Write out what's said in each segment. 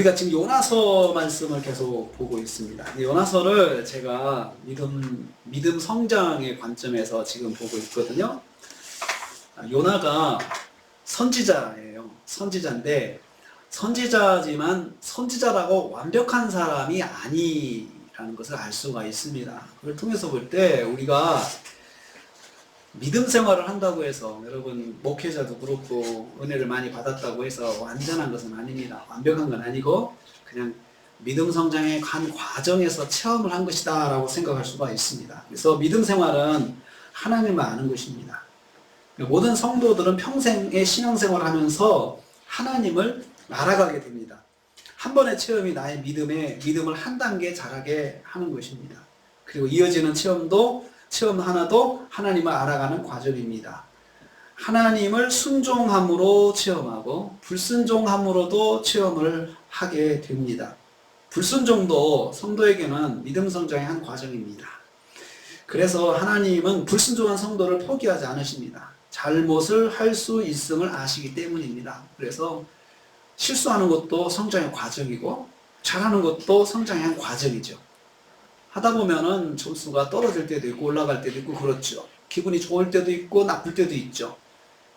우리가 지금 요나서 말씀을 계속 보고 있습니다. 요나서를 제가 믿음 성장의 관점에서 지금 보고 있거든요. 요나가 선지자예요. 선지자인데, 선지자지만 선지자라고 완벽한 사람이 아니라는 것을 알 수가 있습니다. 그걸 통해서 볼 때 우리가 믿음 생활을 한다고 해서, 여러분 목회자도 그렇고 은혜를 많이 받았다고 해서 완전한 것은 아닙니다. 완벽한 건 아니고 그냥 믿음 성장의 한 과정에서 체험을 한 것이다 라고 생각할 수가 있습니다. 그래서 믿음 생활은 하나님을 아는 것입니다. 모든 성도들은 평생의 신앙생활을 하면서 하나님을 알아가게 됩니다. 한 번의 체험이 나의 믿음을 한 단계 자라게 하는 것입니다. 그리고 이어지는 체험 하나도 하나님을 알아가는 과정입니다. 하나님을 순종함으로 체험하고 불순종함으로도 체험을 하게 됩니다. 불순종도 성도에게는 믿음 성장의 한 과정입니다. 그래서 하나님은 불순종한 성도를 포기하지 않으십니다. 잘못을 할 수 있음을 아시기 때문입니다. 그래서 실수하는 것도 성장의 과정이고 잘하는 것도 성장의 한 과정이죠. 하다 보면은 점수가 떨어질 때도 있고 올라갈 때도 있고 그렇죠. 기분이 좋을 때도 있고 나쁠 때도 있죠.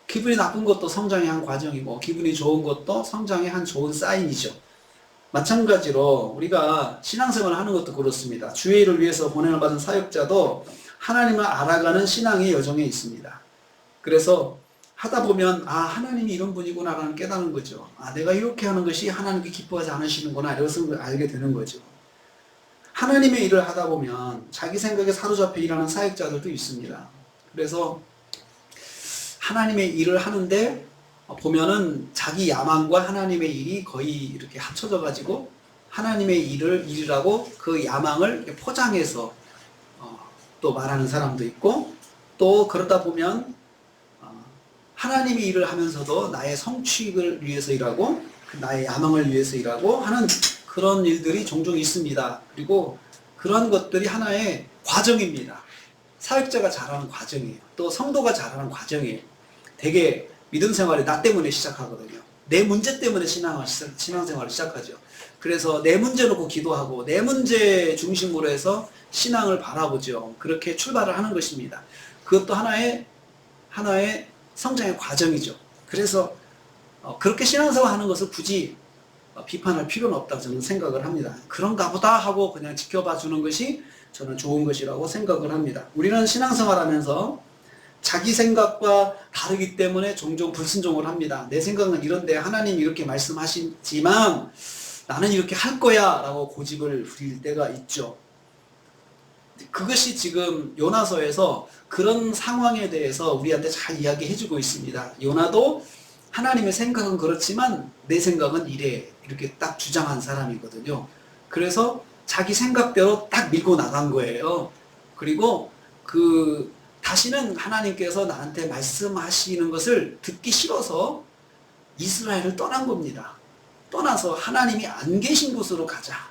기분이 나쁜 것도 성장의 한 과정이고 기분이 좋은 것도 성장의 한 좋은 사인이죠. 마찬가지로 우리가 신앙생활을 하는 것도 그렇습니다. 주의 일을 위해서 보냄을 받은 사역자도 하나님을 알아가는 신앙의 여정에 있습니다. 그래서 하다 보면 하나님이 이런 분이구나라는 깨닫는 거죠. 내가 이렇게 하는 것이 하나님께 기뻐하지 않으시는구나 이것을 알게 되는 거죠. 하나님의 일을 하다 보면 자기 생각에 사로잡혀 일하는 사역자들도 있습니다. 그래서 하나님의 일을 하는데 보면은 자기 야망과 하나님의 일이 거의 이렇게 합쳐져 가지고 하나님의 일이라고 그 야망을 포장해서 또 말하는 사람도 있고, 또 그러다 보면 하나님의 일을 하면서도 나의 성취를 위해서 일하고 나의 야망을 위해서 일하고 하는 그런 일들이 종종 있습니다. 그리고 그런 것들이 하나의 과정입니다. 사역자가 자라는 과정이에요. 또 성도가 자라는 과정이에요. 되게 믿음 생활이 나 때문에 시작하거든요. 내 문제 때문에 신앙생활을 시작하죠. 그래서 내 문제 놓고 기도하고 내 문제 중심으로 해서 신앙을 바라보죠. 그렇게 출발을 하는 것입니다. 그것도 하나의 성장의 과정이죠. 그래서 그렇게 신앙생활 하는 것을 굳이 비판할 필요는 없다고 저는 생각을 합니다. 그런가 보다 하고 그냥 지켜봐 주는 것이 저는 좋은 것이라고 생각을 합니다. 우리는 신앙생활 하면서 자기 생각과 다르기 때문에 종종 불순종을 합니다. 내 생각은 이런데 하나님이 이렇게 말씀하시지만 나는 이렇게 할 거야 라고 고집을 부릴 때가 있죠. 그것이 지금 요나서에서 그런 상황에 대해서 우리한테 잘 이야기해주고 있습니다. 요나도 하나님의 생각은 그렇지만 내 생각은 이래 이렇게 딱 주장한 사람이거든요. 그래서 자기 생각대로 딱 밀고 나간 거예요. 그리고 다시는 하나님께서 나한테 말씀하시는 것을 듣기 싫어서 이스라엘을 떠난 겁니다. 떠나서 하나님이 안 계신 곳으로 가자.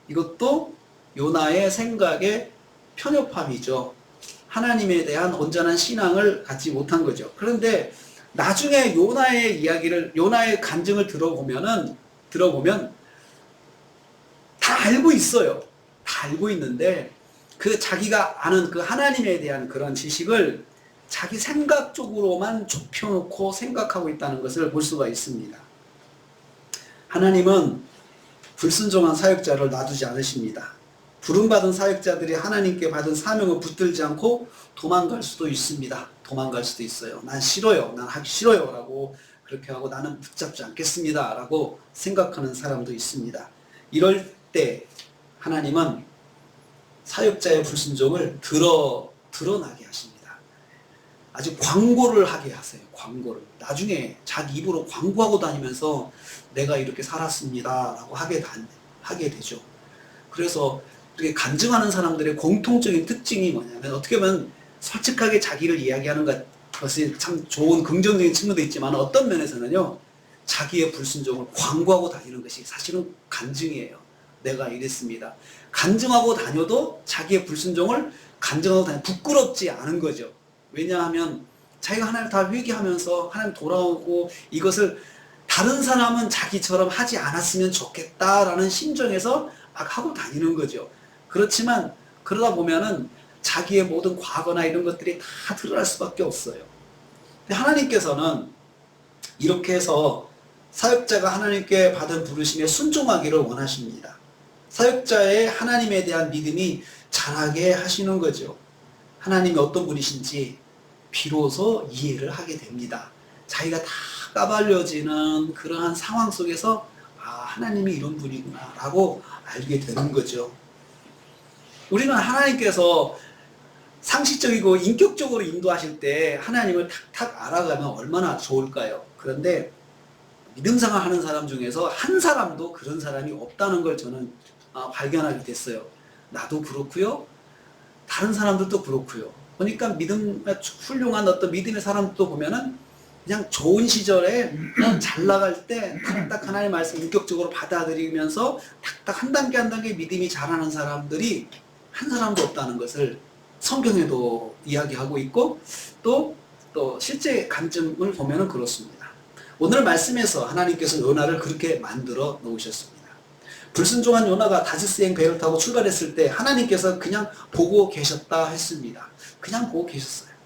이것도 요나의 생각의 편협함이죠. 하나님에 대한 온전한 신앙을 갖지 못한 거죠. 그런데 나중에 요나의 간증을 들어보면 다 알고 있어요. 다 알고 있는데 자기가 아는 그 하나님에 대한 그런 지식을 자기 생각 쪽으로만 좁혀놓고 생각하고 있다는 것을 볼 수가 있습니다. 하나님은 불순종한 사역자를 놔두지 않으십니다. 부름받은 사역자들이 하나님께 받은 사명을 붙들지 않고 도망갈 수도 있습니다. 도망갈 수도 있어요. 난 싫어요. 난 하기 싫어요. 라고 그렇게 하고 나는 붙잡지 않겠습니다. 라고 생각하는 사람도 있습니다. 이럴 때 하나님은 사역자의 불순종을 드러나게 하십니다. 아주 광고를 하게 하세요. 광고를. 나중에 자기 입으로 광고하고 다니면서 내가 이렇게 살았습니다. 라고 하게 되죠. 그래서 이렇게 간증하는 사람들의 공통적인 특징이 뭐냐면 어떻게 보면 솔직하게 자기를 이야기하는 것이 참 좋은 긍정적인 측면도 있지만 어떤 면에서는요. 자기의 불순종을 광고하고 다니는 것이 사실은 간증이에요. 내가 이랬습니다. 간증하고 다녀도 자기의 불순종을 간증하고 다녀도 부끄럽지 않은 거죠. 왜냐하면 자기가 하나님 다 회개하면서 하나님 돌아오고 이것을 다 다른 사람은 자기처럼 하지 않았으면 좋겠다라는 심정에서 막 하고 다니는 거죠. 그렇지만 그러다 보면은 자기의 모든 과거나 이런 것들이 다 드러날 수밖에 없어요. 근데 하나님께서는 이렇게 해서 사역자가 하나님께 받은 부르심에 순종하기를 원하십니다. 사역자의 하나님에 대한 믿음이 자라게 하시는 거죠. 하나님이 어떤 분이신지 비로소 이해를 하게 됩니다. 자기가 다 까발려지는 그러한 상황 속에서 하나님이 이런 분이구나 라고 알게 되는 거죠. 우리는 하나님께서 상식적이고 인격적으로 인도하실 때 하나님을 탁탁 알아가면 얼마나 좋을까요? 그런데 믿음생활 하는 사람 중에서 한 사람도 그런 사람이 없다는 걸 저는 발견하게 됐어요. 나도 그렇고요. 다른 사람들도 그렇고요. 그러니까 훌륭한 어떤 믿음의 사람도 보면은 그냥 좋은 시절에 잘 나갈 때 탁탁 하나님의 말씀 인격적으로 받아들이면서 탁탁 한 단계 한 단계 믿음이 자라는 사람들이 한 사람도 없다는 것을 성경에도 이야기하고 있고 또 실제 관점을 보면은 그렇습니다. 오늘 말씀에서 하나님께서 요나를 그렇게 만들어 놓으셨습니다. 불순종한 요나가 다시스행 배를 타고 출발했을 때 하나님께서 그냥 보고 계셨다 했습니다. 그냥 보고 계셨어요.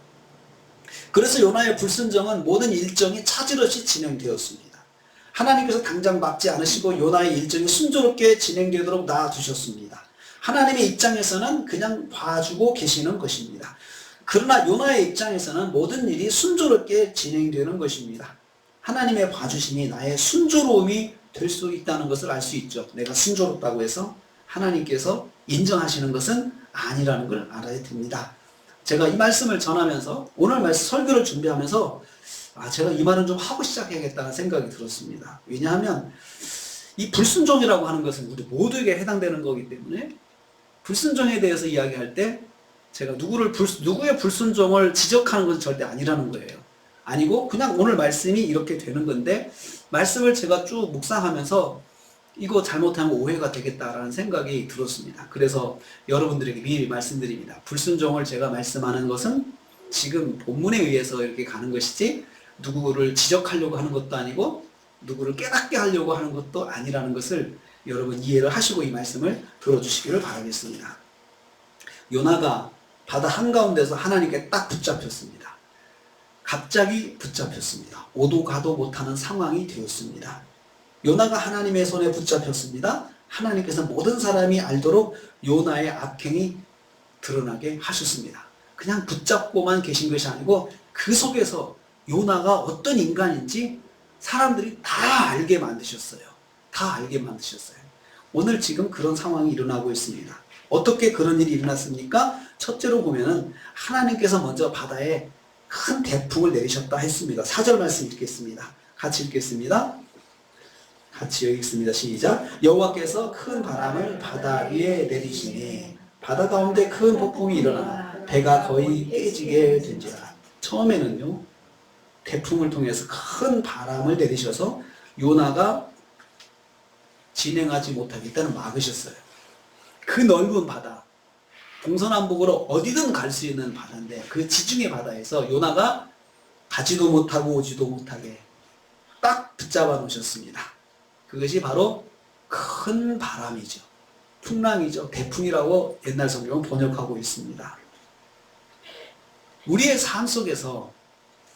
그래서 요나의 불순종은 모든 일정이 차질 없이 진행되었습니다. 하나님께서 당장 막지 않으시고 요나의 일정이 순조롭게 진행되도록 놔두셨습니다. 하나님의 입장에서는 그냥 봐주고 계시는 것입니다. 그러나 요나의 입장에서는 모든 일이 순조롭게 진행되는 것입니다. 하나님의 봐주심이 나의 순조로움이 될 수 있다는 것을 알 수 있죠. 내가 순조롭다고 해서 하나님께서 인정하시는 것은 아니라는 걸 알아야 됩니다. 제가 이 말씀을 전하면서 오늘 말씀 설교를 준비하면서 제가 이 말은 좀 하고 시작해야겠다는 생각이 들었습니다. 왜냐하면 이 불순종이라고 하는 것은 우리 모두에게 해당되는 거기 때문에 불순종에 대해서 이야기할 때 제가 누구의 불순종을 지적하는 것은 절대 아니라는 거예요. 아니고 그냥 오늘 말씀이 이렇게 되는 건데 말씀을 제가 쭉 묵상하면서 이거 잘못하면 오해가 되겠다라는 생각이 들었습니다. 그래서 여러분들에게 미리 말씀드립니다. 불순종을 제가 말씀하는 것은 지금 본문에 의해서 이렇게 가는 것이지 누구를 지적하려고 하는 것도 아니고 누구를 깨닫게 하려고 하는 것도 아니라는 것을 여러분 이해를 하시고 이 말씀을 들어주시기를 바라겠습니다. 요나가 바다 한가운데서 하나님께 딱 붙잡혔습니다. 갑자기 붙잡혔습니다. 오도 가도 못하는 상황이 되었습니다. 요나가 하나님의 손에 붙잡혔습니다. 하나님께서 모든 사람이 알도록 요나의 악행이 드러나게 하셨습니다. 그냥 붙잡고만 계신 것이 아니고 그 속에서 요나가 어떤 인간인지 사람들이 다 알게 만드셨어요. 다 알게 만드셨어요. 오늘 지금 그런 상황이 일어나고 있습니다. 어떻게 그런 일이 일어났습니까? 첫째로 보면은 하나님께서 먼저 바다에 큰 대풍을 내리셨다 했습니다. 4절 말씀 읽겠습니다. 같이 읽겠습니다. 같이 여기 있습니다. 시작. 여호와께서 큰 바람을 바다 위에 내리시니 바다 가운데 큰 폭풍이 일어나 배가 거의 깨지게 된지라. 처음에는요 대풍을 통해서 큰 바람을 내리셔서 요나가 진행하지 못하게 일단은 막으셨어요. 그 넓은 바다 동서남북으로 어디든 갈 수 있는 바다인데 그 지중해 바다에서 요나가 가지도 못하고 오지도 못하게 딱 붙잡아 놓으셨습니다. 그것이 바로 큰 바람이죠. 풍랑이죠. 대풍이라고 옛날 성경은 번역하고 있습니다. 우리의 삶 속에서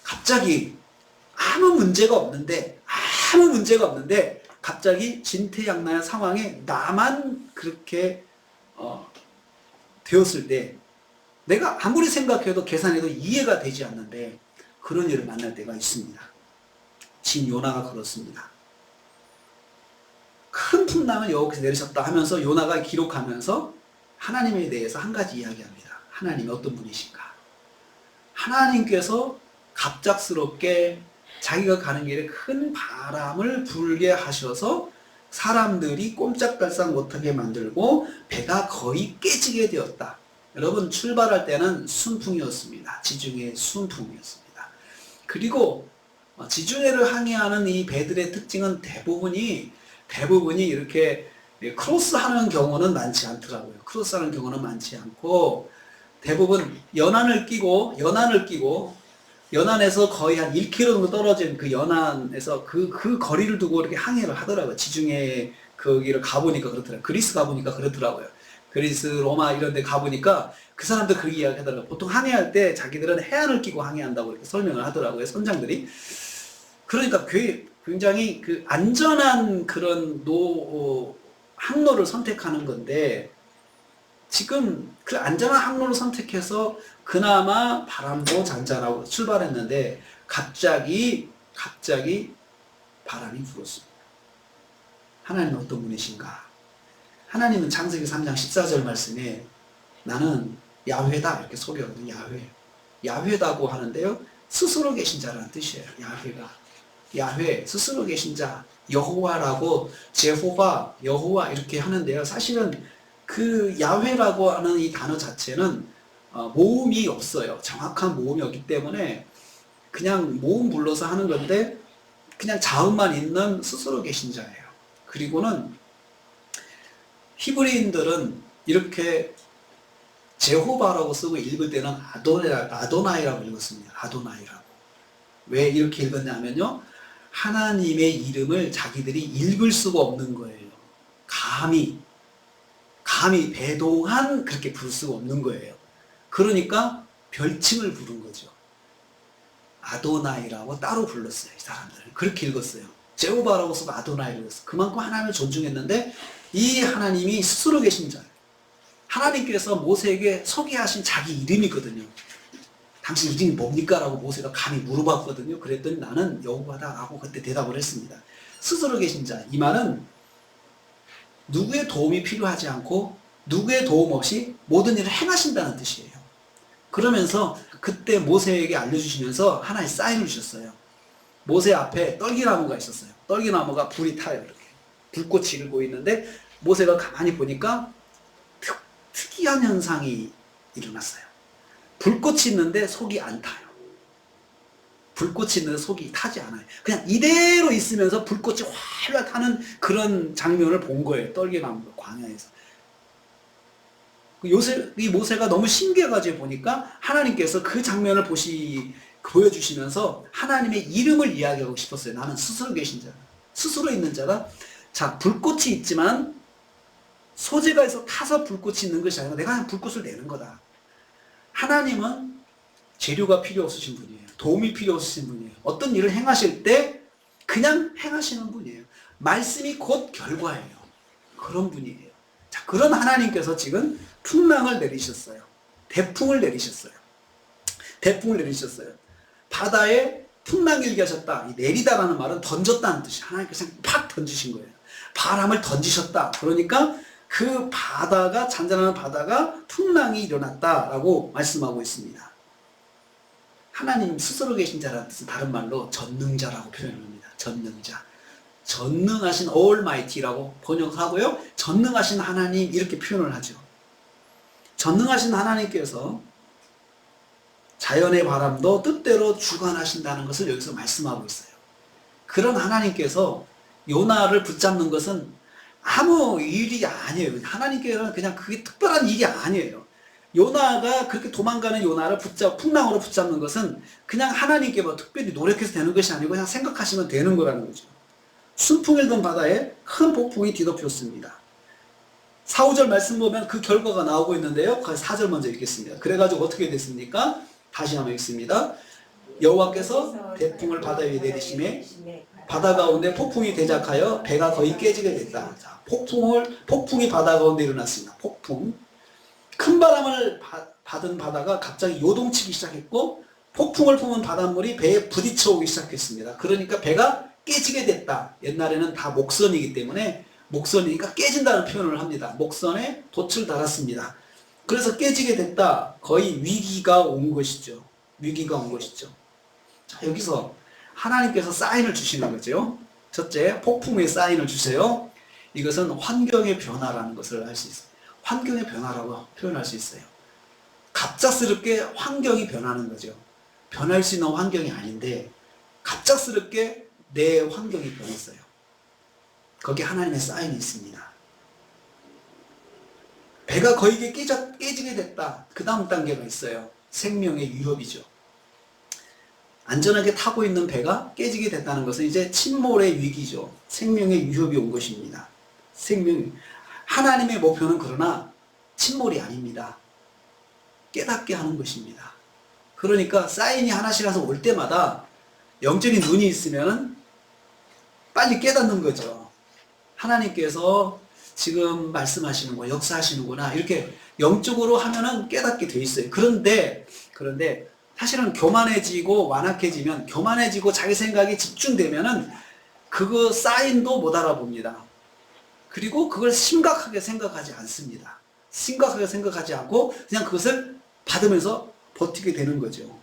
갑자기 아무 문제가 없는데 갑자기 진퇴양난의 상황에 나만 그렇게 되었을 때 내가 아무리 생각해도 계산해도 이해가 되지 않는데 그런 일을 만날 때가 있습니다. 진 요나가 그렇습니다. 큰 풍랑을 여호와께서 내리셨다 하면서 요나가 기록하면서 하나님에 대해서 한 가지 이야기합니다. 하나님이 어떤 분이신가? 하나님께서 갑작스럽게 자기가 가는 길에 큰 바람을 불게 하셔서 사람들이 꼼짝달싹 못하게 만들고 배가 거의 깨지게 되었다. 여러분 출발할 때는 순풍이었습니다. 지중해 순풍이었습니다. 그리고 지중해를 항해하는 이 배들의 특징은 대부분이 이렇게 크로스하는 경우는 많지 않더라고요. 크로스하는 경우는 많지 않고 대부분 연안을 끼고 연안에서 거의 한 1km 정도 떨어진 그 연안에서 그 거리를 두고 이렇게 항해를 하더라고요. 지중해 거기를 가보니까 그렇더라고요. 그리스 가보니까 그렇더라고요. 그리스, 로마 이런 데 가보니까 그 사람들 그 이야기 하더라고요. 보통 항해할 때 자기들은 해안을 끼고 항해한다고 이렇게 설명을 하더라고요. 선장들이. 그러니까 굉장히 그 안전한 그런 항로를 선택하는 건데, 지금 그 안전한 항로를 선택해서 그나마 바람도 잔잔하고 출발했는데 갑자기 바람이 불었습니다. 하나님은 어떤 분이신가? 하나님은 창세기 3장 14절 말씀에 나는 야훼다 이렇게 소개하거든요. 야훼다고 하는데요, 스스로 계신 자라는 뜻이에요. 야훼 스스로 계신 자, 여호와라고, 제호바, 여호와 이렇게 하는데요, 사실은 그 야훼라고 하는 이 단어 자체는 모음이 없어요. 정확한 모음이 없기 때문에 그냥 모음 불러서 하는 건데, 그냥 자음만 있는 스스로 계신 자예요. 그리고는 히브리인들은 이렇게 제호바라고 쓰고 읽을 때는 아도나이라고 읽었습니다. 아도나이라고. 왜 이렇게 읽었냐면요, 하나님의 이름을 자기들이 읽을 수가 없는 거예요. 감히 배동한 그렇게 부를 수가 없는 거예요. 그러니까 별칭을 부른 거죠. 아도나이라고 따로 불렀어요. 이 사람들은 그렇게 읽었어요. 제호바라고 쓰고 아도나이를 읽었어요. 그만큼 하나님을 존중했는데, 이 하나님이 스스로 계신 자예요. 하나님께서 모세에게 소개하신 자기 이름이거든요. 당신 이름이 뭡니까? 라고 모세가 감히 물어봤거든요. 그랬더니 나는 여호와다 라고 그때 대답을 했습니다. 스스로 계신 자, 이 말은 누구의 도움이 필요하지 않고 누구의 도움 없이 모든 일을 행하신다는 뜻이에요. 그러면서 그때 모세에게 알려주시면서 하나의 사인을 주셨어요. 모세 앞에 떨기나무가 있었어요. 떨기나무가 불이 타요. 이렇게 불꽃이 일고 있는데, 모세가 가만히 보니까 특이한 현상이 일어났어요. 불꽃이 있는데 속이 안 타요. 불꽃이 있는데 속이 타지 않아요. 그냥 이대로 있으면서 불꽃이 활활 타는 그런 장면을 본 거예요. 떨기나무 광야에서. 이 모세가 너무 신기해가지고 보니까 하나님께서 그 장면을 보여주시면서 하나님의 이름을 이야기하고 싶었어요. 나는 스스로 계신 자, 스스로 있는 자가, 자, 불꽃이 있지만 소재가 있어 타서 불꽃이 있는 것이 아니라 내가 그냥 불꽃을 내는 거다. 하나님은 재료가 필요 없으신 분이에요. 도움이 필요 없으신 분이에요. 어떤 일을 행하실 때 그냥 행하시는 분이에요. 말씀이 곧 결과예요. 그런 분이에요. 자, 그런 하나님께서 지금 풍랑을 내리셨어요. 대풍을 내리셨어요. 바다에 풍랑이 일게 하셨다. 이 내리다라는 말은 던졌다는 뜻이에요. 하나님께서 팍 던지신 거예요. 바람을 던지셨다. 그러니까 그 바다가, 잔잔한 바다가 풍랑이 일어났다라고 말씀하고 있습니다. 하나님 스스로 계신 자라는 뜻은 다른 말로 전능자라고 표현합니다. 전능자. 전능하신 Almighty라고 번역하고요, 전능하신 하나님 이렇게 표현을 하죠. 전능하신 하나님께서 자연의 바람도 뜻대로 주관하신다는 것을 여기서 말씀하고 있어요. 그런 하나님께서 요나를 붙잡는 것은 아무 일이 아니에요. 하나님께서는 그냥 그게 특별한 일이 아니에요. 요나가 그렇게 도망가는 요나를 풍랑으로 붙잡는 것은 그냥 하나님께 뭐 특별히 노력해서 되는 것이 아니고 그냥 생각하시면 되는 거라는 거죠. 순풍 일던 바다에 큰 폭풍이 뒤덮였습니다. 4, 5절 말씀 보면 그 결과가 나오고 있는데요. 4절 먼저 읽겠습니다. 그래가지고 어떻게 됐습니까? 다시 한번 읽습니다. 여호와께서 대풍을 바다 위에 내리심에 바다 가운데 폭풍이 대작하여 배가 거의 깨지게 됐다. 자, 폭풍이 바다 가운데 일어났습니다. 폭풍. 큰 바람을 받은 바다가 갑자기 요동치기 시작했고, 폭풍을 품은 바닷물이 배에 부딪혀 오기 시작했습니다. 그러니까 배가 깨지게 됐다. 옛날에는 다 목선이기 때문에 목선이니까 깨진다는 표현을 합니다. 목선에 돛을 달았습니다. 그래서 깨지게 됐다. 거의 위기가 온 것이죠. 자, 여기서 하나님께서 사인을 주시는 거죠. 첫째, 폭풍의 사인을 주세요. 이것은 환경의 변화라는 것을 알 수 있어요. 환경의 변화라고 표현할 수 있어요. 갑작스럽게 환경이 변하는 거죠. 변할 수 있는 환경이 아닌데 갑작스럽게 내 환경이 변했어요. 거기에 하나님의 사인이 있습니다. 배가 거의 깨지게 됐다. 그 다음 단계가 있어요. 생명의 위협이죠. 안전하게 타고 있는 배가 깨지게 됐다는 것은 이제 침몰의 위기죠. 생명의 위협이 온 것입니다. 하나님의 목표는 그러나 침몰이 아닙니다. 깨닫게 하는 것입니다. 그러니까 사인이 하나씩 올 때마다 영적인 눈이 있으면 빨리 깨닫는 거죠. 하나님께서 지금 말씀하시는 역사하시는구나. 이렇게 영적으로 하면은 깨닫게 돼 있어요. 그런데 사실은 교만해지고 완악해지면, 교만해지고 자기 생각이 집중되면은 그거 사인도 못 알아봅니다. 그리고 그걸 심각하게 생각하지 않습니다. 심각하게 생각하지 않고 그냥 그것을 받으면서 버티게 되는 거죠.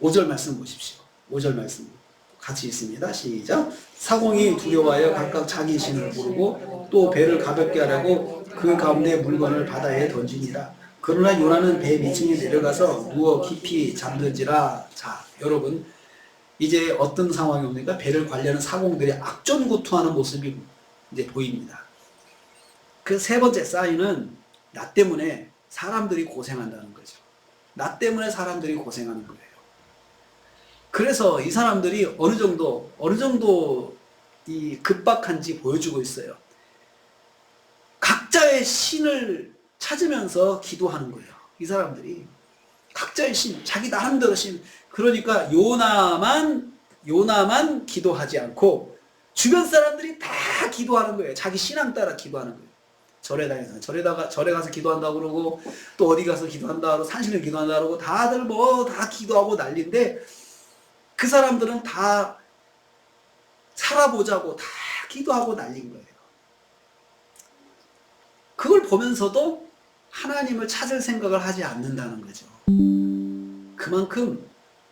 5절 말씀 보십시오. 5절 말씀 같이 있습니다. 시작. 사공이 두려워하여 각각 자기 신을 부르고 또 배를 가볍게 하려고 그 가운데 물건을 바다에 던지니라. 그러나 요나는 배 밑층에 내려가서 누워 깊이 잠든지라. 자, 여러분, 이제 어떤 상황이 옵니까? 배를 관리하는 사공들이 악전고투하는 모습이 이제 보입니다. 그 세 번째 사인은 나 때문에 사람들이 고생한다는 거죠. 나 때문에 사람들이 고생하는 거예요. 그래서 이 사람들이 어느 정도 이 급박한지 보여주고 있어요. 각자의 신을 찾으면서 기도하는 거예요. 이 사람들이 각자의 신, 자기 나름대로 신. 그러니까 요나만 기도하지 않고 주변 사람들이 다 기도하는 거예요. 자기 신앙 따라 기도하는 거예요. 절에 가서 기도한다고 그러고, 또 어디 가서 기도한다 그러고, 산신을 기도한다 그러고, 다들 다 기도하고 난리인데, 그 사람들은 다 살아보자고 다 기도하고 난린 거예요. 그걸 보면서도 하나님을 찾을 생각을 하지 않는다는 거죠. 그만큼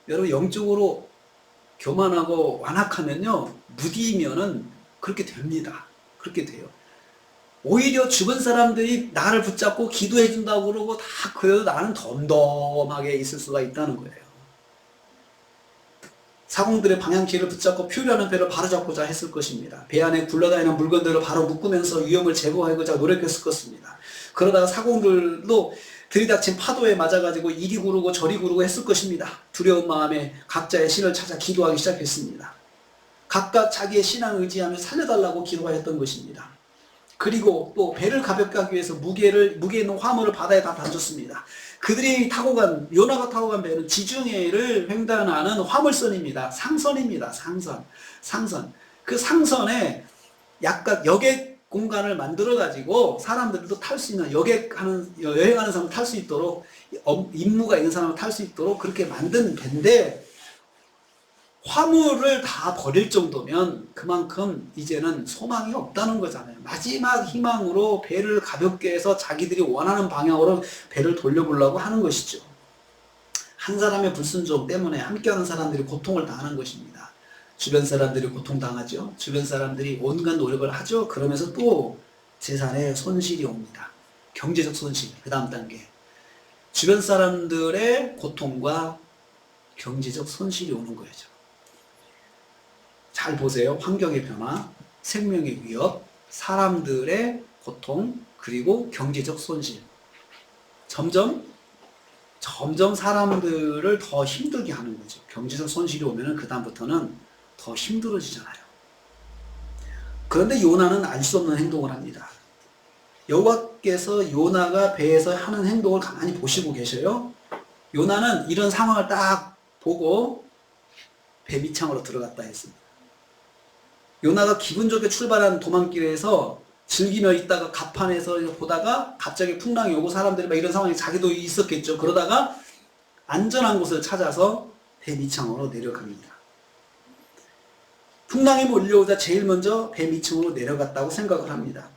여러분 영적으로 교만하고 완악하면요, 무디면은 그렇게 됩니다. 그렇게 돼요. 오히려 주변 사람들이 나를 붙잡고 기도해 준다고 그러고 다 그래도 나는 덤덤하게 있을 수가 있다는 거예요. 사공들의 방향키를 붙잡고 표류하는 배를 바로잡고자 했을 것입니다. 배 안에 굴러다니는 물건들을 바로 묶으면서 위험을 제거하고자 노력했을 것입니다. 그러다가 사공들도 들이닥친 파도에 맞아가지고 이리 구르고 저리 구르고 했을 것입니다. 두려운 마음에 각자의 신을 찾아 기도하기 시작했습니다. 각각 자기의 신앙을 의지하며 살려달라고 기도하였던 것입니다. 그리고 또 배를 가볍게 하기 위해서 무게 있는 화물을 바다에 다 던졌습니다. 그들이 요나가 타고 간 배는 지중해를 횡단하는 화물선입니다. 상선입니다. 상선. 그 상선에 약간 여객 공간을 만들어가지고 사람들도 탈 수 있는, 여행하는 사람을 탈 수 있도록, 임무가 있는 사람을 탈 수 있도록 그렇게 만든 배인데, 화물을 다 버릴 정도면 그만큼 이제는 소망이 없다는 거잖아요. 마지막 희망으로 배를 가볍게 해서 자기들이 원하는 방향으로 배를 돌려보려고 하는 것이죠. 한 사람의 불순종 때문에 함께하는 사람들이 고통을 당하는 것입니다. 주변 사람들이 고통당하죠. 주변 사람들이 온갖 노력을 하죠. 그러면서 또 재산에 손실이 옵니다. 경제적 손실, 그 다음 단계. 주변 사람들의 고통과 경제적 손실이 오는 거죠. 잘 보세요. 환경의 변화, 생명의 위협, 사람들의 고통, 그리고 경제적 손실. 점점 사람들을 더 힘들게 하는 거죠. 경제적 손실이 오면은 그다음부터는 더 힘들어지잖아요. 그런데 요나는 알 수 없는 행동을 합니다. 여호와께서 요나가 배에서 하는 행동을 가만히 보시고 계셔요. 요나는 이런 상황을 딱 보고 배 밑창으로 들어갔다 했습니다. 요나가 기분 좋게 출발한 도망길에서 즐기며 있다가 갑판에서 보다가 갑자기 풍랑이 오고 사람들이 막 이런 상황이 자기도 있었겠죠. 그러다가 안전한 곳을 찾아서 배 밑창으로 내려갑니다. 풍랑이 몰려오자 제일 먼저 배 밑층으로 내려갔다고 생각을 합니다.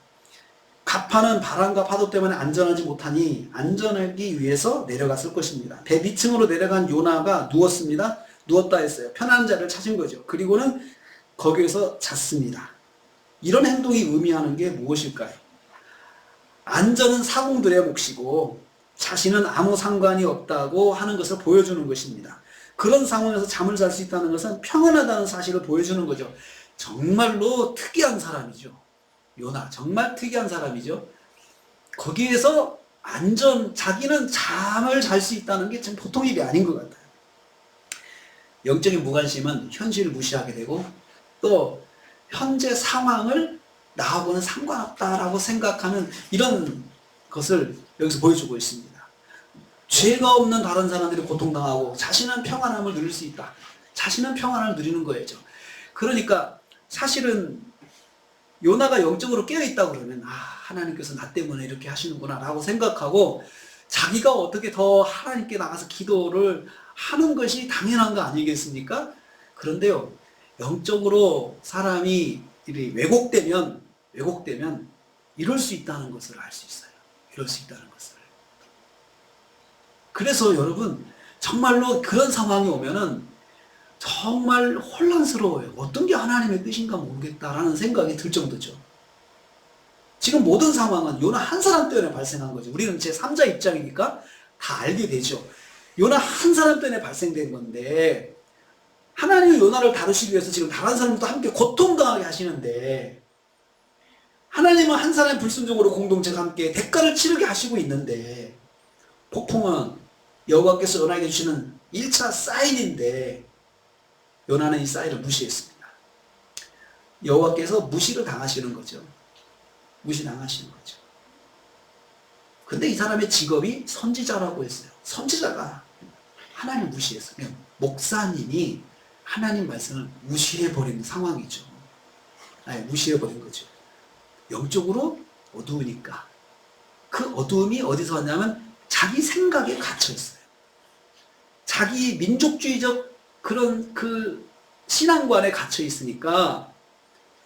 갑판은 바람과 파도 때문에 안전하지 못하니 안전하기 위해서 내려갔을 것입니다. 배 밑층으로 내려간 요나가 누웠습니다. 누웠다 했어요. 편한 자리를 찾은 거죠. 그리고는 거기에서 잤습니다. 이런 행동이 의미하는 게 무엇일까요? 안전은 사공들의 몫이고 자신은 아무 상관이 없다고 하는 것을 보여주는 것입니다. 그런 상황에서 잠을 잘 수 있다는 것은 평안하다는 사실을 보여주는 거죠. 정말로 특이한 사람이죠. 요나 정말 특이한 사람이죠. 거기에서 자기는 잠을 잘 수 있다는 게 참 보통 일이 아닌 것 같아요. 영적인 무관심은 현실을 무시하게 되고 또 현재 상황을 나하고는 상관없다라고 생각하는 이런 것을 여기서 보여주고 있습니다. 죄가 없는 다른 사람들이 고통당하고 자신은 평안함을 누릴 수 있다. 자신은 평안을 누리는 거예요. 그러니까 사실은 요나가 영적으로 깨어있다고 그러면 하나님께서 나 때문에 이렇게 하시는구나 라고 생각하고 자기가 어떻게 더 하나님께 나가서 기도를 하는 것이 당연한 거 아니겠습니까? 그런데요, 영적으로 사람이 왜곡되면 이럴 수 있다는 것을 알 수 있어요. 이럴 수 있다는 것을. 그래서 여러분, 정말로 그런 상황이 오면은 정말 혼란스러워요. 어떤 게 하나님의 뜻인가 모르겠다라는 생각이 들 정도죠. 지금 모든 상황은 요나 한 사람 때문에 발생한 거죠. 우리는 제3자 입장이니까 다 알게 되죠. 요나 한 사람 때문에 발생된 건데 하나님이 요나를 다루시기 위해서 지금 다른 사람도 함께 고통당하게 하시는데 하나님은 한 사람의 불순종으로 공동체가 함께 대가를 치르게 하시고 있는데 폭풍은 여호와께서 요나에게 주시는 1차 사인인데 요나는 이 사인을 무시했습니다. 여호와께서 무시를 당하시는 거죠. 무시당하시는 거죠. 근데 이 사람의 직업이 선지자라고 했어요. 선지자가 하나님을 무시했어요. 그냥 목사님이 하나님 말씀을 무시해버린 상황이죠. 무시해버린 거죠. 영적으로 어두우니까. 그 어두움이 어디서 왔냐면 자기 생각에 갇혀있어요. 자기 민족주의적 그런 그 신앙관에 갇혀있으니까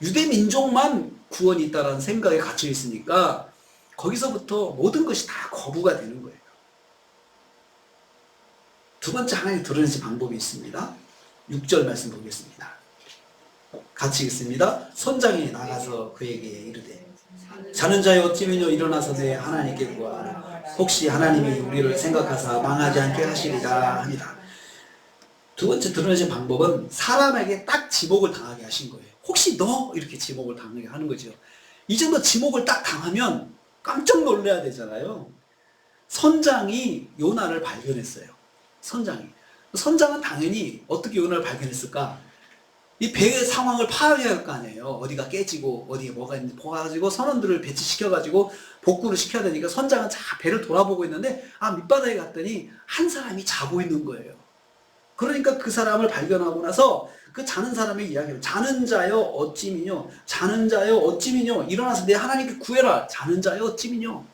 유대 민족만 구원이 있다는 생각에 갇혀있으니까 거기서부터 모든 것이 다 거부가 되는 거예요. 두 번째 하나님 드러내신 방법이 있습니다. 6절 말씀 보겠습니다. 같이 읽습니다. 선장이 나가서 그에게 이르되 자는 자여 어찌면요 일어나서 내 하나님께 구하라. 혹시 하나님이 우리를 생각하사 망하지 않게 하시리라 합니다. 두 번째 드러내신 방법은 사람에게 딱 지목을 당하게 하신 거예요. 혹시 너? 이렇게 지목을 당하게 하는 거죠. 이 정도 지목을 딱 당하면 깜짝 놀라야 되잖아요. 선장이 요나를 발견했어요. 선장은 당연히 어떻게 요나를 발견했을까? 이 배의 상황을 파악해야 할 거 아니에요. 어디가 깨지고 어디에 뭐가 있는지 봐가지고 선원들을 배치시켜가지고 복구를 시켜야 되니까 선장은 자 배를 돌아보고 있는데 밑바닥에 갔더니 한 사람이 자고 있는 거예요. 그러니까 그 사람을 발견하고 나서 그 자는 사람의 이야기를 자는 자여 어찌미뇨 자는 자여 어찌미뇨 일어나서 내 하나님께 구해라. 자는 자여 어찌미뇨.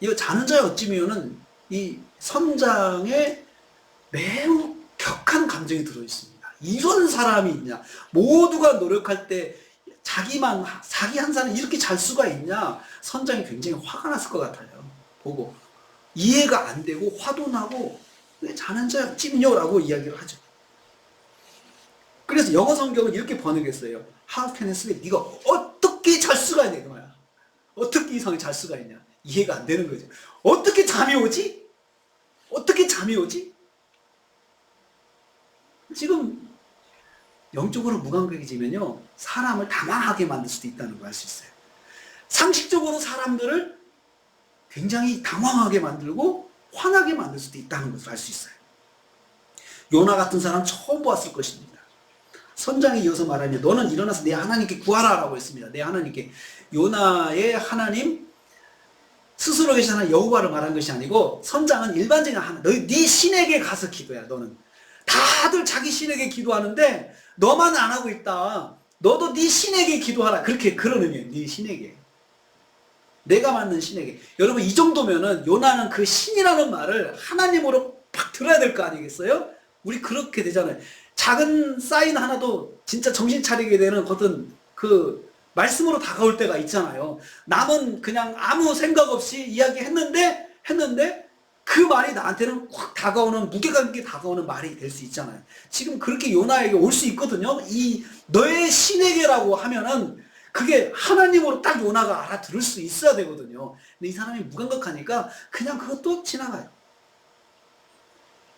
이 자는 자여 어찌미뇨는 이 선장의 매우 격한 감정이 들어있습니다. 이런 사람이 있냐. 모두가 노력할 때 자기 한 사람이 이렇게 잘 수가 있냐. 선장이 굉장히 화가 났을 것 같아요. 보고 이해가 안 되고 화도 나고 왜 자는 자여 어찌미뇨 라고 이야기를 하죠. 그래서 영어 성경은 이렇게 번역했어요. How can I sleep? 네가 어떻게 잘 수가 있냐 이거야. 어떻게 이성이 잘 수가 있냐. 이해가 안 되는 거죠. 어떻게 잠이 오지? 어떻게 잠이 오지? 지금 영적으로 무감각해지면요 사람을 당황하게 만들 수도 있다는 걸 알 수 있어요. 상식적으로 사람들을 굉장히 당황하게 만들고 화나게 만들 수도 있다는 것을 알 수 있어요. 요나 같은 사람 처음 보았을 것입니다. 선장이 이어서 말하며 너는 일어나서 내 하나님께 구하라 라고 했습니다. 내 하나님께. 요나의 하나님 스스로 계신 하나님 여호와를 말한 것이 아니고 선장은 일반적인 하나님 네 신에게 가서 기도해라. 너는 다들 자기 신에게 기도하는데 너만 안 하고 있다. 너도 네 신에게 기도하라. 그런 의미예요. 네 신에게. 내가 맞는 신에게. 여러분 이 정도면은 요나는 그 신이라는 말을 하나님으로 팍 들어야 될 거 아니겠어요? 우리 그렇게 되잖아요. 작은 사인 하나도 진짜 정신 차리게 되는 어떤 그 말씀으로 다가올 때가 있잖아요. 남은 그냥 아무 생각 없이 이야기했는데 그 말이 나한테는 확 다가오는 무게감 있게 다가오는 말이 될 수 있잖아요. 지금 그렇게 요나에게 올 수 있거든요. 이 너의 신에게라고 하면은 그게 하나님으로 딱 요나가 알아들을 수 있어야 되거든요. 근데 이 사람이 무감각하니까 그냥 그것도 지나가요.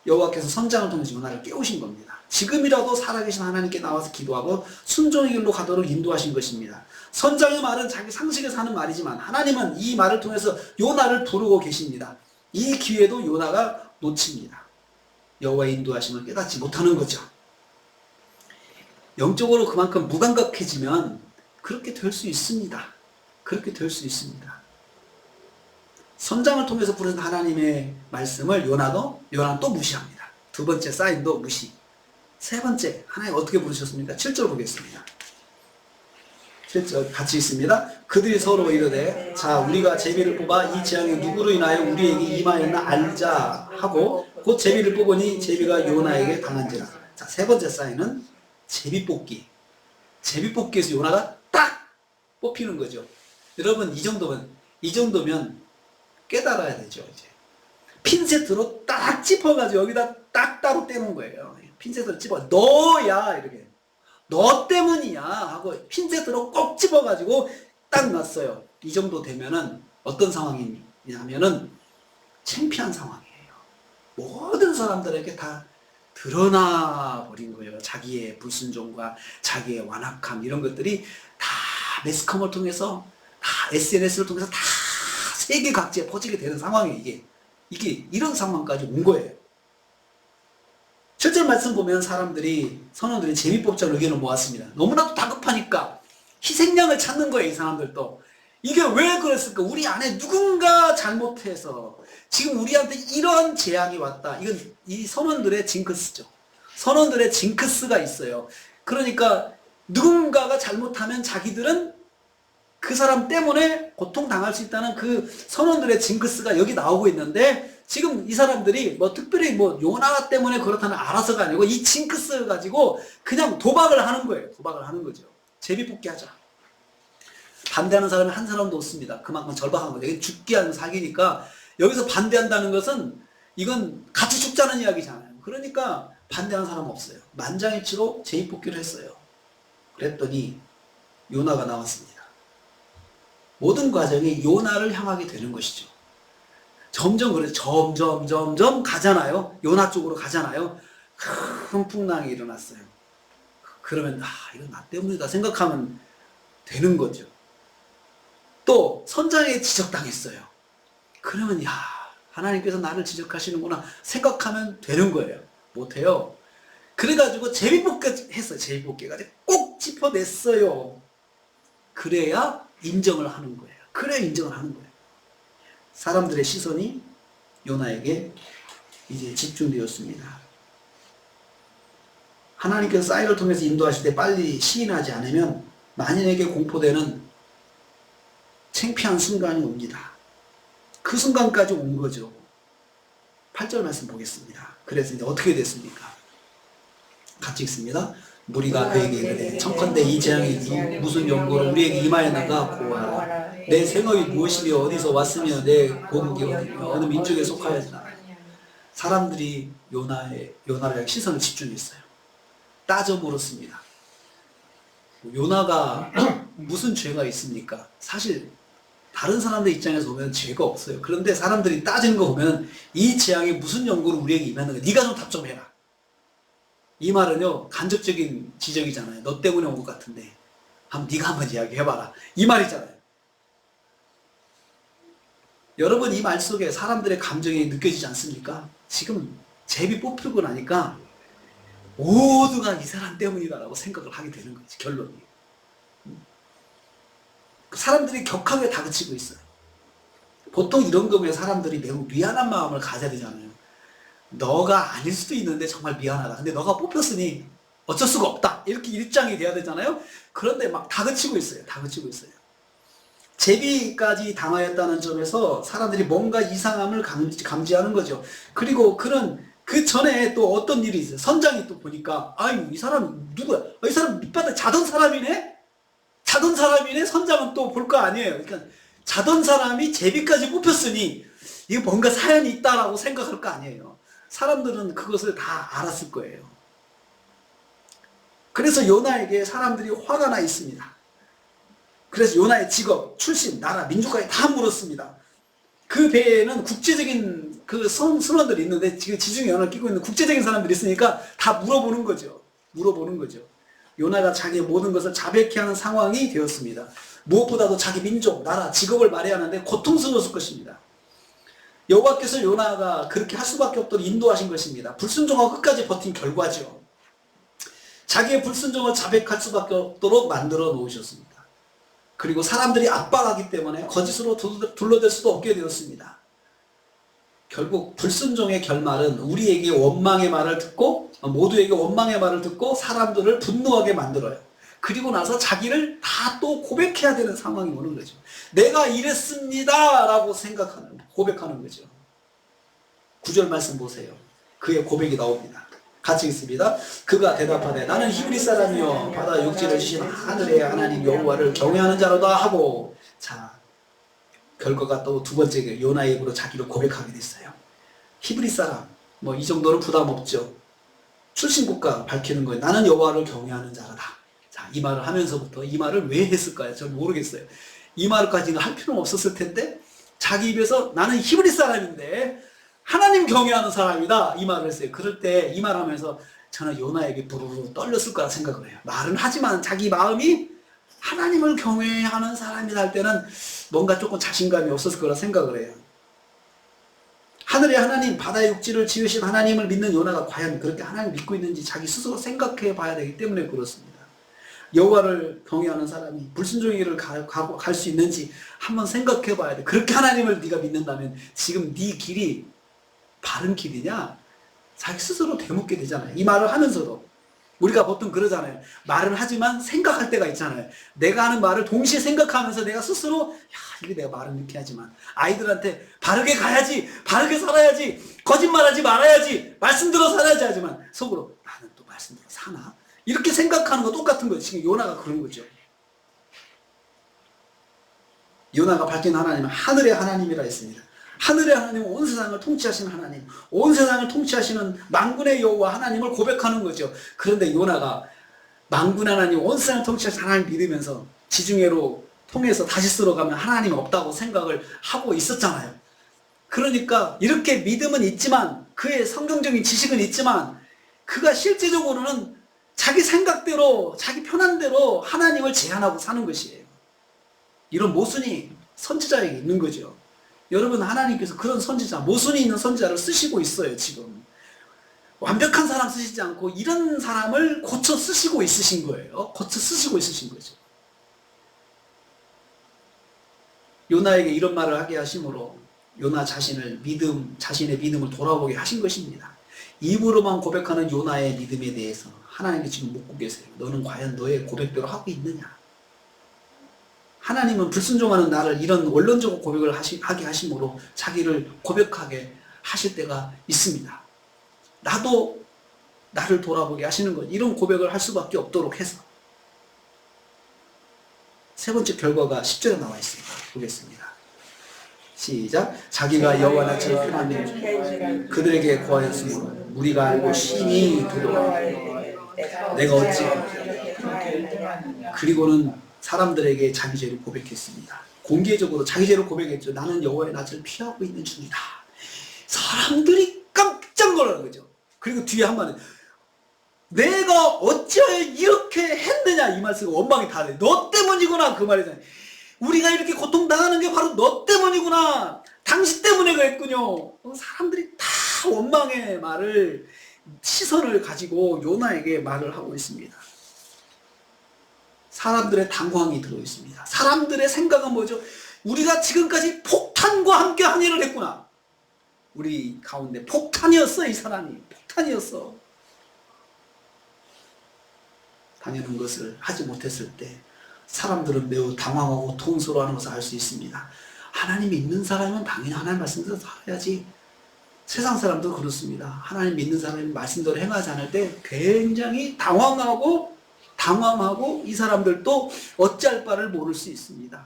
여호와께서 선장을 통해서 요나를 깨우신 겁니다. 지금이라도 살아계신 하나님께 나와서 기도하고 순종의 길로 가도록 인도하신 것입니다. 선장의 말은 자기 상식에서 하는 말이지만 하나님은 이 말을 통해서 요나를 부르고 계십니다. 이 기회도 요나가 놓칩니다. 여호와의 인도하심을 깨닫지 못하는 거죠. 영적으로 그만큼 무감각해지면 그렇게 될 수 있습니다. 그렇게 될 수 있습니다. 선장을 통해서 부르신 하나님의 말씀을 요나는 또 무시합니다. 두 번째 사인도 무시. 세 번째 하나님 어떻게 부르셨습니까? 7절 보겠습니다. 7절 같이 있습니다. 그들이 서로 이르되 자 우리가 제비를 뽑아 이 재앙이 누구로 인하여 우리에게 임하였나 알자 하고 곧 제비를 뽑으니 제비가 요나에게 당한지라. 자, 세 번째 사인은 제비 뽑기. 제비 뽑기에서 요나가 딱 뽑히는 거죠. 여러분 이 정도면 깨달아야 되죠. 이제 핀셋으로 딱 짚어가지고 여기다 딱 따로 떼는 거예요. 핀셋으로 찝어 너야 이렇게 너 때문이야 하고 핀셋으로 꼭 찝어가지고 딱 놨어요. 이 정도 되면은 어떤 상황이냐면은 창피한 상황이에요. 모든 사람들에게 다 드러나 버린 거예요. 자기의 불순종과 자기의 완악함 이런 것들이 다 매스컴을 통해서 다 SNS를 통해서 다 세계 각지에 퍼지게 되는 상황이에요. 이게 이런 상황까지 온 거예요. 실제 말씀 보면 선원들이 제비 뽑자는 의견을 모았습니다. 너무나도 다급하니까 희생양을 찾는 거예요. 이 사람들도. 이게 왜 그랬을까? 우리 안에 누군가 잘못해서 지금 우리한테 이런 재앙이 왔다. 이건 이 선원들의 징크스죠. 선원들의 징크스가 있어요. 그러니까 누군가가 잘못하면 자기들은 그 사람 때문에 고통당할 수 있다는 그 선원들의 징크스가 여기 나오고 있는데 지금 이 사람들이 특별히 요나 때문에 그렇다는 알아서가 아니고 이 징크스를 가지고 그냥 도박을 하는 거예요. 도박을 하는 거죠. 제비 뽑기 하자. 반대하는 사람이 한 사람도 없습니다. 그만큼 절박한 거죠. 이게 죽기 하는 사기니까 여기서 반대한다는 것은 이건 같이 죽자는 이야기잖아요. 그러니까 반대하는 사람 없어요. 만장일치로 제비 뽑기를 했어요. 그랬더니 요나가 나왔습니다. 모든 과정이 요나를 향하게 되는 것이죠. 점점 가잖아요. 요나 쪽으로 가잖아요. 큰 풍랑이 일어났어요. 그러면 이건 나 때문이다 생각하면 되는 거죠. 또 선장에 지적당했어요. 그러면 하나님께서 나를 지적하시는구나 생각하면 되는 거예요. 못해요. 그래가지고 제비뽑기 했어요. 제비뽑기 가지고 꼭 짚어냈어요. 그래야 인정을 하는 거예요. 그래야 인정을 하는 거예요. 사람들의 시선이 요나에게 이제 집중되었습니다. 하나님께서 사인을 통해서 인도하실 때 빨리 시인하지 않으면 만인에게 공포되는 창피한 순간이 옵니다. 그 순간까지 온 거죠. 8절 말씀 보겠습니다. 그래서 이제 어떻게 됐습니까? 같이 읽습니다. 무리가 그에게 이르되 청컨대 이 재앙이 무슨 연고로 우리에게 임하였나가 고하라. 내 생업이 무엇이며 어디서 왔으며 내 고국이 어느 민족에 속하였나. 사람들이 요나의 시선을 집중했어요. 따져 물었습니다. 요나가 무슨 죄가 있습니까? 사실 다른 사람들 입장에서 보면 죄가 없어요. 그런데 사람들이 따지는 거 보면 이 재앙이 무슨 연고로 우리에게 임했는가. 네가 좀 답 좀 해라. 이 말은요 간접적인 지적이잖아요. 너 때문에 온 것 같은데 네가 한번 이야기해봐라. 이 말이잖아요. 여러분 이 말 속에 사람들의 감정이 느껴지지 않습니까? 지금 제비 뽑히고 나니까 모두가 이 사람 때문이다라고 생각을 하게 되는 거지. 결론이. 사람들이 격하게 다그치고 있어요. 보통 이런 경우에 사람들이 매우 미안한 마음을 가져야 되잖아요. 너가 아닐 수도 있는데 정말 미안하다. 근데 너가 뽑혔으니 어쩔 수가 없다. 이렇게 입장이 돼야 되잖아요. 그런데 막 다그치고 있어요. 다그치고 있어요. 제비까지 당하였다는 점에서 사람들이 뭔가 이상함을 감지하는 거죠. 그리고 그 전에 또 어떤 일이 있어요. 선장이 또 보니까 이 사람 누구야? 이 사람 밑바닥 자던 사람이네? 자던 사람이네? 선장은 또 볼 거 아니에요. 그러니까 자던 사람이 제비까지 뽑혔으니 이거 뭔가 사연이 있다라고 생각할 거 아니에요. 사람들은 그것을 다 알았을 거예요. 그래서 요나에게 사람들이 화가 나 있습니다. 그래서 요나의 직업, 출신, 나라, 민족까지 다 물었습니다. 그 배에는 국제적인 그 선원들이 있는데 지금 지중해 연을 끼고 있는 국제적인 사람들이 있으니까 다 물어보는 거죠. 요나가 자기의 모든 것을 자백케 하는 상황이 되었습니다. 무엇보다도 자기 민족, 나라, 직업을 말해야 하는데 고통스러웠을 것입니다. 여호와께서 요나가 그렇게 할 수밖에 없도록 인도하신 것입니다. 불순종하고 끝까지 버틴 결과죠. 자기의 불순종을 자백할 수밖에 없도록 만들어 놓으셨습니다. 그리고 사람들이 압박하기 때문에 거짓으로 둘러댈 수도 없게 되었습니다. 결국 불순종의 결말은 우리에게 원망의 말을 듣고, 모두에게 원망의 말을 듣고 사람들을 분노하게 만들어요. 그리고 나서 자기를 다 또 고백해야 되는 상황이 오는 거죠. 내가 이랬습니다 라고 고백하는 거죠. 9절 말씀 보세요. 그의 고백이 나옵니다. 같이 있습니다. 그가 대답하되 나는 히브리 사람이요 바다 육지를 지신 하늘의 하나님 여호와를 경외하는 자로다 하고, 자, 결과가 또 두 번째 요나의 입으로 자기를 고백하게 됐어요. 히브리 사람, 뭐 이 정도는 부담 없죠. 출신 국가 밝히는 거예요. 나는 여호와를 경외하는 자라다. 자, 이 말을 하면서부터 이 말을 왜 했을까요? 저는 모르겠어요. 이 말까지는 할 필요는 없었을 텐데 자기 입에서 나는 히브리 사람인데 하나님 경외하는 사람이다 이 말을 했어요. 그럴 때 이 말하면서 저는 요나에게 부르르 떨렸을 거라 생각을 해요. 말은 하지만 자기 마음이 하나님을 경외하는 사람이다 할 때는 뭔가 조금 자신감이 없었을 거라 생각을 해요. 하늘의 하나님, 바다의 육지를 지으신 하나님을 믿는 요나가 과연 그렇게 하나님 믿고 있는지 자기 스스로 생각해 봐야 되기 때문에 그렇습니다. 여호와를 경외하는 사람이 불순종의 길을 갈 수 있는지 한번 생각해 봐야 돼. 그렇게 하나님을 네가 믿는다면 지금 네 길이 바른 길이냐? 자기 스스로 되묻게 되잖아요. 이 말을 하면서도 우리가 보통 그러잖아요. 말은 하지만 생각할 때가 있잖아요. 내가 하는 말을 동시에 생각하면서 내가 스스로 이게 내가 말은 이렇게 하지만 아이들한테 바르게 가야지, 바르게 살아야지, 거짓말하지 말아야지, 말씀 들어 살아야지 하지만 속으로 나는 또 말씀 들어 사나? 이렇게 생각하는 거 똑같은 거예요. 지금 요나가 그런 거죠. 요나가 밝힌 하나님은 하늘의 하나님이라 했습니다. 하늘의 하나님은 온 세상을 통치하시는 하나님, 온 세상을 통치하시는 만군의 여호와 하나님을 고백하는 거죠. 그런데 요나가 만군 하나님, 온 세상을 통치하시는 하나님 믿으면서 지중해로 통해서 다시 쓸어가면 하나님이 없다고 생각을 하고 있었잖아요. 그러니까 이렇게 믿음은 있지만, 그의 성경적인 지식은 있지만, 그가 실제적으로는 자기 생각대로, 자기 편한 대로 하나님을 제한하고 사는 것이에요. 이런 모순이 선지자에게 있는 거죠. 여러분, 하나님께서 그런 선지자, 모순이 있는 선지자를 쓰시고 있어요. 지금 완벽한 사람 쓰시지 않고 이런 사람을 고쳐 쓰시고 있으신 거예요. 고쳐 쓰시고 있으신 거죠. 요나에게 이런 말을 하게 하심으로 요나 자신의 믿음을 돌아보게 하신 것입니다. 입으로만 고백하는 요나의 믿음에 대해서 하나님께 지금 묻고 계세요. 너는 과연 너의 고백대로 하고 있느냐? 하나님은 불순종하는 나를 이런 원론적 고백을 하게 하심으로 자기를 고백하게 하실 때가 있습니다. 나도 나를 돌아보게 하시는 것, 이런 고백을 할 수밖에 없도록 해서. 세 번째 결과가 10절에 나와 있습니다. 보겠습니다. 시작. 자기가 여호와 낯을 피하며 그들에게 구하였으므로 우리가 알고 심히 두려워 내가 어찌. 그리고는 사람들에게 자기 죄를 고백했습니다. 공개적으로 자기 죄를 고백했죠. 나는 여호와의 낯을 피하고 있는 중이다. 사람들이 깜짝 놀라는 거죠. 그리고 뒤에 한마디, 내가 어찌하여 이렇게 했느냐, 이 말씀이 원망이 다 돼. 너 때문이구나, 그 말이잖아요. 우리가 이렇게 고통당하는 게 바로 너 때문이구나, 당신 때문에 그랬군요. 사람들이 다 원망의 말을, 시선을 가지고 요나에게 말을 하고 있습니다. 사람들의 당황이 들어있습니다. 사람들의 생각은 뭐죠? 우리가 지금까지 폭탄과 함께 한 일을 했구나. 우리 가운데 폭탄이었어. 이 사람이 폭탄이었어. 당연한 것을 하지 못했을 때 사람들은 매우 당황하고 통솔하는 것을 알 수 있습니다. 하나님 믿는 사람은 당연히 하나님 말씀대로 살아야지. 세상 사람도 그렇습니다. 하나님 믿는 사람이 말씀대로 행하지 않을 때 굉장히 당황하고 이 사람들도 어찌할 바를 모를 수 있습니다.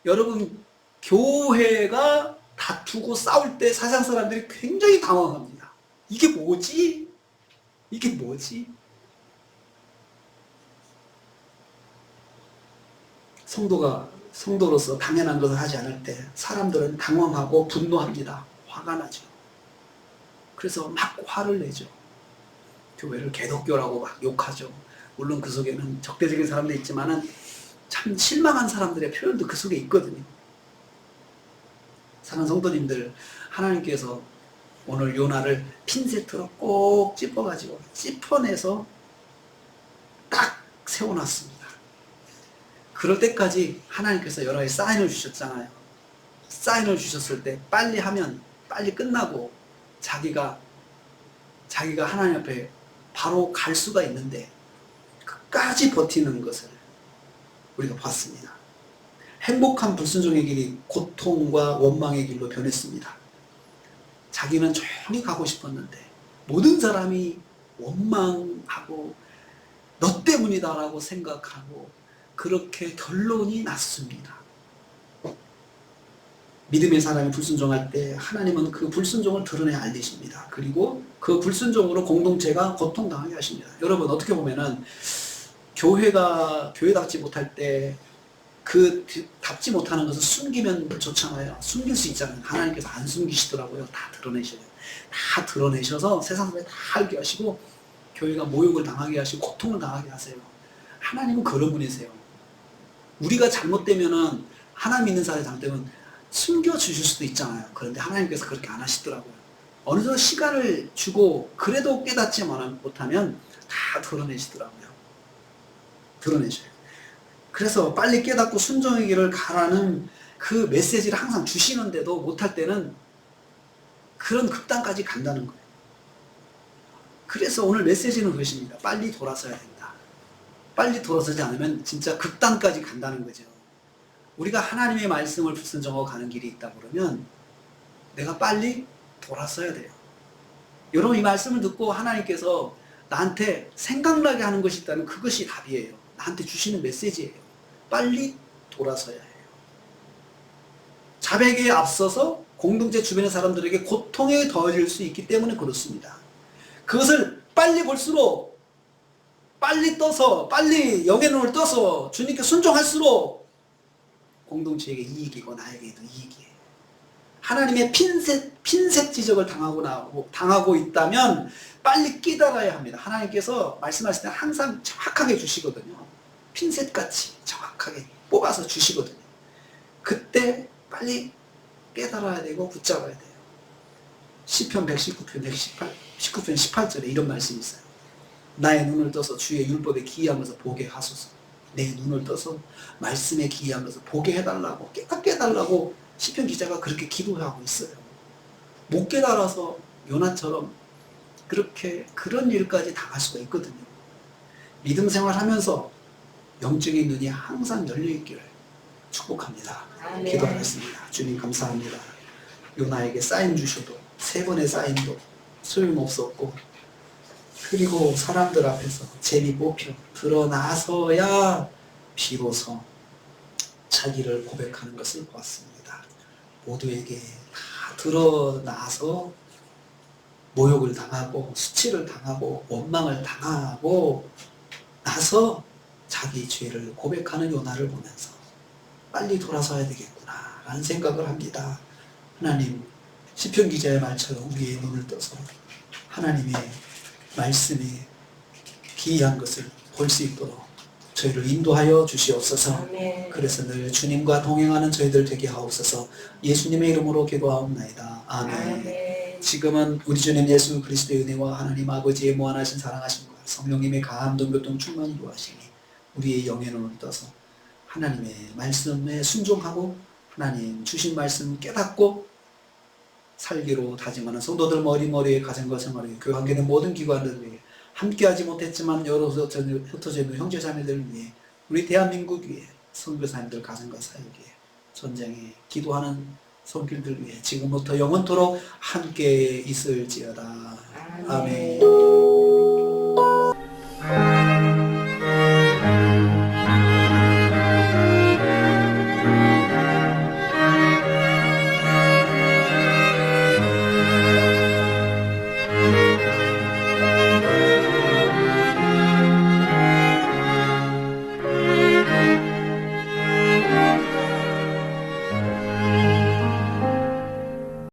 여러분, 교회가 다투고 싸울 때 세상 사람들이 굉장히 당황합니다. 이게 뭐지? 이게 뭐지? 성도로서 당연한 것을 하지 않을 때 사람들은 당황하고 분노합니다. 화가 나죠. 그래서 막 화를 내죠. 교회를 개독교라고 막 욕하죠. 물론 그 속에는 적대적인 사람도 있지만은 참 실망한 사람들의 표현도 그 속에 있거든요. 사랑하는 성도님들, 하나님께서 오늘 요나를 핀셋으로 꼭 찝어가지고 찝어내서 딱 세워놨습니다. 그럴 때까지 하나님께서 여러 가지 사인을 주셨잖아요. 사인을 주셨을 때 빨리 하면 빨리 끝나고 자기가 하나님 앞에 바로 갈 수가 있는데 끝까지 버티는 것을 우리가 봤습니다. 행복한 불순종의 길이 고통과 원망의 길로 변했습니다. 자기는 조용히 가고 싶었는데 모든 사람이 원망하고 너 때문이다라고 생각하고 그렇게 결론이 났습니다. 믿음의 사람이 불순종할 때 하나님은 그 불순종을 드러내 알리십니다. 그리고 그 불순종으로 공동체가 고통당하게 하십니다. 여러분, 어떻게 보면은 교회답지 못할 때 그 답지 못하는 것을 숨기면 좋잖아요. 숨길 수 있잖아요. 하나님께서 안 숨기시더라고요. 다 드러내셔요. 다 드러내셔서 세상 사람에 다 알게 하시고 교회가 모욕을 당하게 하시고 고통을 당하게 하세요. 하나님은 그런 분이세요. 우리가 잘못되면은, 하나님 믿는 사람이 잘못되면 숨겨주실 수도 있잖아요. 그런데 하나님께서 그렇게 안 하시더라고요. 어느 정도 시간을 주고 그래도 깨닫지 못하면 다 드러내시더라고요. 드러내셔요. 그래서 빨리 깨닫고 순종의 길을 가라는 그 메시지를 항상 주시는데도 못할 때는 그런 극단까지 간다는 거예요. 그래서 오늘 메시지는 그것입니다. 빨리 돌아서야 된다. 빨리 돌아서지 않으면 진짜 극단까지 간다는 거죠. 우리가 하나님의 말씀을 불순종하고 가는 길이 있다 그러면 내가 빨리 돌아서야 돼요. 여러분, 이 말씀을 듣고 하나님께서 나한테 생각나게 하는 것이 있다면 그것이 답이에요. 나한테 주시는 메시지예요. 빨리 돌아서야 해요. 자백에 앞서서 공동체 주변의 사람들에게 고통에 더해질 수 있기 때문에 그렇습니다. 그것을 빨리 볼수록, 빨리 떠서, 빨리 영의 눈을 떠서 주님께 순종할수록 공동체에게 이익이고 나에게도 이익이에요. 하나님의 핀셋 지적을 당하고 있다면 빨리 깨달아야 합니다. 하나님께서 말씀하실 때 항상 정확하게 주시거든요. 핀셋같이 정확하게 뽑아서 주시거든요. 그때 빨리 깨달아야 되고 붙잡아야 돼요. 시편 119편 19편 18절에 이런 말씀이 있어요. 나의 눈을 떠서 주의 율법에 기이한 것을 보게 하소서. 내 눈을 떠서 말씀에 기이한 것을 보게 해달라고, 깨닫게 해달라고 시편 기자가 그렇게 기도하고 있어요. 못 깨달아서 요나처럼 그런 일까지 당할 수가 있거든요. 믿음 생활하면서 영적인 눈이 항상 열려있기를 축복합니다. 기도하겠습니다. 주님 감사합니다. 요나에게 사인 주셔도 3번의 사인도 소용없었고, 그리고 사람들 앞에서 제비 뽑혀 드러나서야 비로소 자기를 고백하는 것을 보았습니다. 모두에게 다 드러나서 모욕을 당하고 수치를 당하고 원망을 당하고 나서 자기 죄를 고백하는 요나를 보면서 빨리 돌아서야 되겠구나 라는 생각을 합니다. 하나님, 시편 기자의 말처럼 우리의 눈을 떠서 하나님의 말씀에 기이한 것을 볼 수 있도록 저희를 인도하여 주시옵소서. 아멘. 그래서 늘 주님과 동행하는 저희들 되게 하옵소서. 예수님의 이름으로 기도하옵나이다. 아멘. 아멘. 지금은 우리 주님 예수 그리스도의 은혜와 하나님 아버지의 무한하신 사랑하심과 성령님의 감동 교통 충만히 도하시니 우리의 영의 눈을 떠서 하나님의 말씀에 순종하고 하나님 주신 말씀 깨닫고 살기로 다짐하는 성도들 머리머리에 가정과 생활에 교회관계된 모든 기관들 위해 함께하지 못했지만 여러 흩어져 있는 형제자매들 위해 우리 대한민국 위해 선교사님들 가정과 사역 위해 전쟁에 기도하는 손길들 위해 지금부터 영원토록 함께 있을지어다. 아멘.